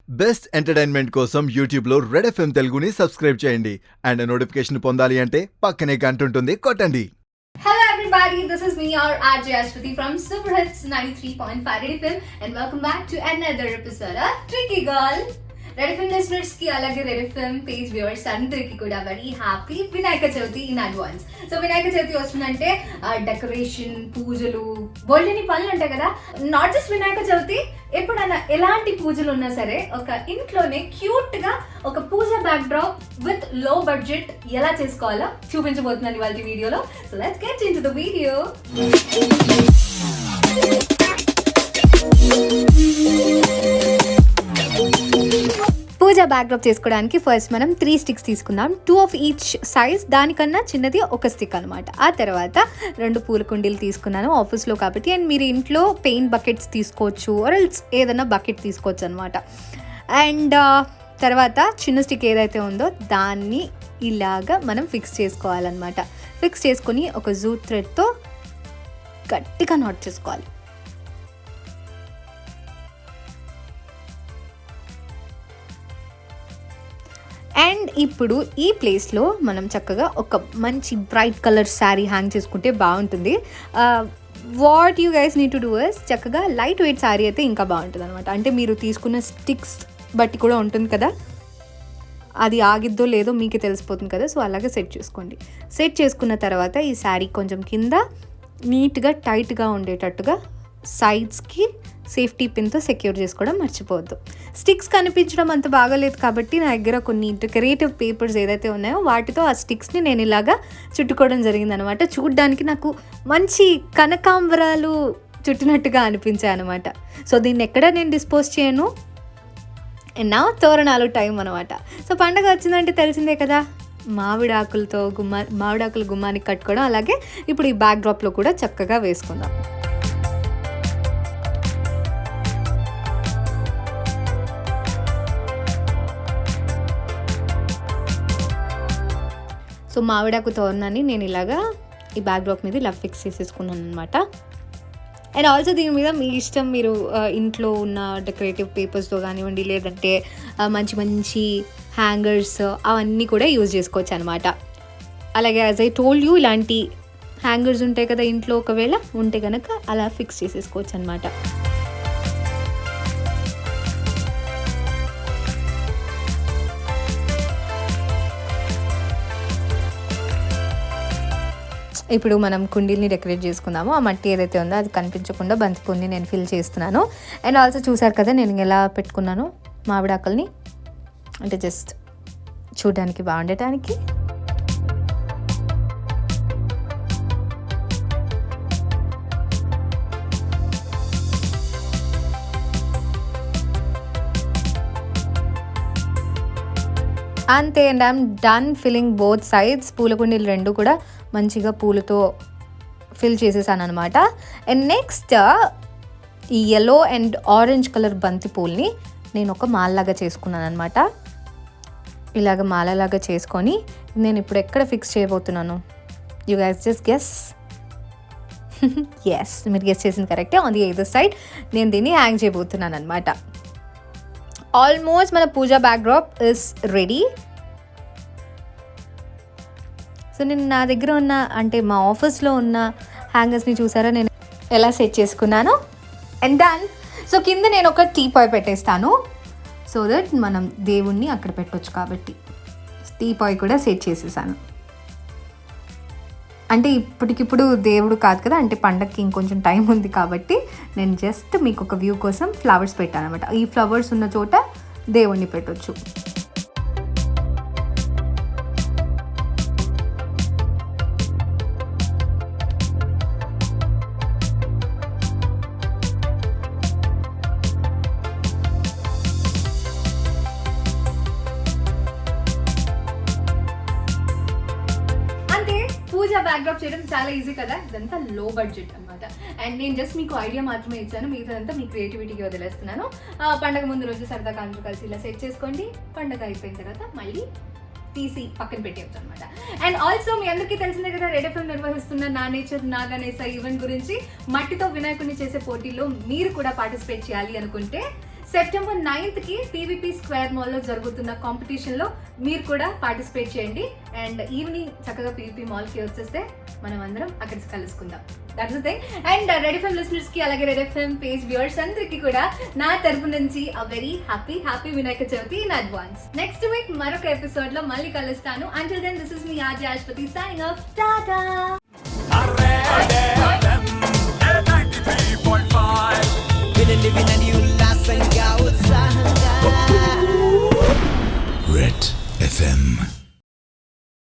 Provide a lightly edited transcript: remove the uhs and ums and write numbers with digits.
Best entertainment కోసం యూట్యూబ్లో red FM తెలుగుని సబ్స్క్రైబ్ చేయండి అండ్ నోటిఫికేషన్ పొందాలి అంటే పక్కనే గంట ఉంటుంది కొట్టండి. Hello everybody, this is me, your RJ Ashwati from Super Hits 93.5 Red FM and welcome back to another episode of Tricky Girl. Red FM listeners ki alage Red FM page viewers andariki kuda very happy Vinayaka Chavati in advance. So Vinayaka Chavati ostundante decoration, పూజలు బోల్డని పనులు ఉంటాయి కదా. Not just Vinayaka Chavithi, ఎప్పుడైనా ఎలాంటి పూజలు ఉన్నా సరే ఒక ఇంట్లోనే క్యూట్ గా ఒక puja backdrop with low budget ఎలా చేసుకోవాలో చూపించబోతున్నాను ఇవాళ వీడియోలో. So let's get into the video. Puja backdrop చేసుకోవడానికి ఫస్ట్ మనం 3 స్టిక్స్ తీసుకుందాం. 2 ఆఫ్ ఈచ్ సైజ్, దానికన్నా చిన్నది ఒక స్టిక్ అనమాట. ఆ తర్వాత 2 పూల కుండీలు తీసుకున్నాను ఆఫీస్లో కాబట్టి, అండ్ మీరు ఇంట్లో పెయింట్ బకెట్స్ తీసుకోవచ్చు ఆర్ ఎల్స్ ఏదైనా బకెట్ తీసుకోవచ్చు అనమాట. అండ్ తర్వాత చిన్న స్టిక్ ఏదైతే ఉందో దాన్ని ఇలాగా మనం ఫిక్స్ చేసుకోవాలన్నమాట. ఫిక్స్ చేసుకొని ఒక జూట్ థ్రెడ్తో గట్టిగా నాట్ చేసుకోవాలి. అండ్ ఇప్పుడు ఈ ప్లేస్లో మనం చక్కగా ఒక మంచి బ్రైట్ కలర్ శారీ హ్యాంగ్ చేసుకుంటే బాగుంటుంది. What you guys need to do is చక్కగా లైట్ వెయిట్ శారీ అయితే ఇంకా బాగుంటుంది అనమాట. అంటే మీరు తీసుకున్న స్టిక్స్ బట్టి కూడా ఉంటుంది కదా, అది ఆగిద్దో లేదో మీకే తెలిసిపోతుంది కదా. సో అలాగే సెట్ చేసుకోండి. సెట్ చేసుకున్న తర్వాత ఈ శారీ కొంచెం కింద నీట్గా టైట్గా ఉండేటట్టుగా సైడ్స్కి సేఫ్టీ పిన్తో సెక్యూర్ చేసుకోవడం మర్చిపోవద్దు. స్టిక్స్ కనిపించడం అంత బాగాలేదు కాబట్టి నా దగ్గర కొన్ని డెకరేటివ్ పేపర్స్ ఏదైతే ఉన్నాయో వాటితో ఆ స్టిక్స్ని నేను ఇలాగా చుట్టుకోవడం జరిగిందనమాట. చూడ్డానికి నాకు మంచి కనకాంబరాలు చుట్టినట్టుగా అనిపించాయి అనమాట. సో దీన్ని ఎక్కడ నేను డిస్పోజ్ చేయను, నా తోరణాలు టైం అనమాట. సో పండగ వచ్చిందంటే తెలిసిందే కదా, మామిడాకులు గుమ్మానికి కట్టుకోవడం. అలాగే ఇప్పుడు ఈ బ్యాక్ డ్రాప్లో కూడా చక్కగా వేసుకుందాం. సో మామిడాకు తోరణాన్ని నేను ఇలాగా ఈ బ్యాక్ డ్రాప్ మీద ఇలా ఫిక్స్ చేసేసుకున్నాను అనమాట. అండ్ ఆల్సో దీని మీద మీ ఇష్టం, మీరు ఇంట్లో ఉన్న డెకరేటివ్ పేపర్స్తో కానివ్వండి, లేదంటే మంచి మంచి హ్యాంగర్స్ అవన్నీ కూడా యూజ్ చేసుకోవచ్చు అనమాట. అలాగే యాజ్ ఐ టోల్డ్ యూ, ఇలాంటి హ్యాంగర్స్ ఉంటాయి కదా ఇంట్లో, ఒకవేళ ఉంటే కనుక అలా ఫిక్స్ చేసేసుకోవచ్చు అనమాట. ఇప్పుడు మనం కుండీల్ని డెకరేట్ చేసుకుందాము. ఆ మట్టి ఏదైతే ఉందో అది కనిపించకుండా బంతిపూని నేను ఫిల్ చేస్తున్నాను. అండ్ ఆల్సో చూసారు కదా నేను ఎలా పెట్టుకున్నాను మామిడాకుల్ని, అంటే జస్ట్ చూడడానికి బాగుండటానికి. అంతే, and I'm done filling both sides. పూల కుండీలు 2 కూడా మంచిగా పూలతో ఫిల్ చేసేసాను అనమాట. అండ్ నెక్స్ట్ ఈ యెల్లో అండ్ ఆరెంజ్ కలర్ బంతి పూల్ని నేను ఒక మాలలాగా చేసుకున్నాను అనమాట. ఇలాగ మాలలాగా చేసుకొని నేను ఇప్పుడు ఎక్కడ ఫిక్స్ చేయబోతున్నాను, you guys just guess. Yes, మీరు గెస్ చేసింది కరెక్టే. ఆన్ ది అదర్ సైడ్ నేను దీన్ని హ్యాంగ్ చేయబోతున్నాను అనమాట. ఆల్మోస్ట్ మన puja backdrop is ready. So నేను నా దగ్గర ఉన్న, అంటే మా ఆఫీస్లో ఉన్న హ్యాంగర్స్ని చూసారా నేను ఎలా సెట్ చేసుకున్నాను. And done. సో కింద నేను ఒక టీపాయ్ పెట్టేస్తాను, సో దట్ మనం దేవుణ్ణి అక్కడ పెట్టవచ్చు కాబట్టి టీపాయ్ కూడా సెట్ చేసేసాను. అంటే ఇప్పటికిప్పుడు దేవుడు కాదు కదా, అంటే పండగకి ఇంకొంచెం టైం ఉంది కాబట్టి నేను జస్ట్ మీకు ఒక వ్యూ కోసం ఫ్లవర్స్ పెట్టాను అనమాట. ఈ ఫ్లవర్స్ ఉన్న చోట దేవుణ్ణి పెట్టవచ్చు. పూజ బ్యాక్డ్రాప్ చేయడం చాలా ఈజీ కదా, ఇదంతా లో బడ్జెట్ అనమాట. అండ్ నేను జస్ట్ మీకు ఐడియా మాత్రమే ఇచ్చాను, మిగతాదంతా మీ క్రియేటివిటీకి వదిలేస్తున్నాను. పండగ ముందు రోజు సరదాగా అందరూ కలిసి ఇలా సెట్ చేసుకోండి. పండగ అయిపోయిన తర్వాత మళ్ళీ తీసి పక్కన పెట్టేయచ్చు అనమాట. అండ్ ఆల్సో మీ అందరికీ తెలిసిందే కదా, రెడ్ ఎఫ్ఎం నిర్వహిస్తున్న నా నేచర్ నా గణేశ ఈవెంట్ గురించి. మట్టితో వినాయకుడిని చేసే పోటీల్లో మీరు కూడా పార్టిసిపేట్ చేయాలి అనుకుంటే సెప్టెంబర్ 9th కి పీవీపీ స్క్వేర్ మాల్లో జరుగుతున్న కాంపిటీషన్లో మీరు కూడా పార్టిసిపేట్ చేయండి అండ్ ఈవినింగ్ చక్కగా పీవీపీ మాల్కి వచ్చేస్తే మనం అందరం అక్కడ కలుసుకుందాం. That's the thing. And red FM listeners కి అలాగే రెడ్ ఎఫ్ఎం పేజ్ వ్యూవర్స్ అందరికీ కూడా నా తరపు నుంచి a very happy Vinayaka Chavithi in advance. Next week మరొక ఎపిసోడ్ లో మళ్ళీ కలుస్తాను. Until then this is me RJ Aswathi signing off. Tata.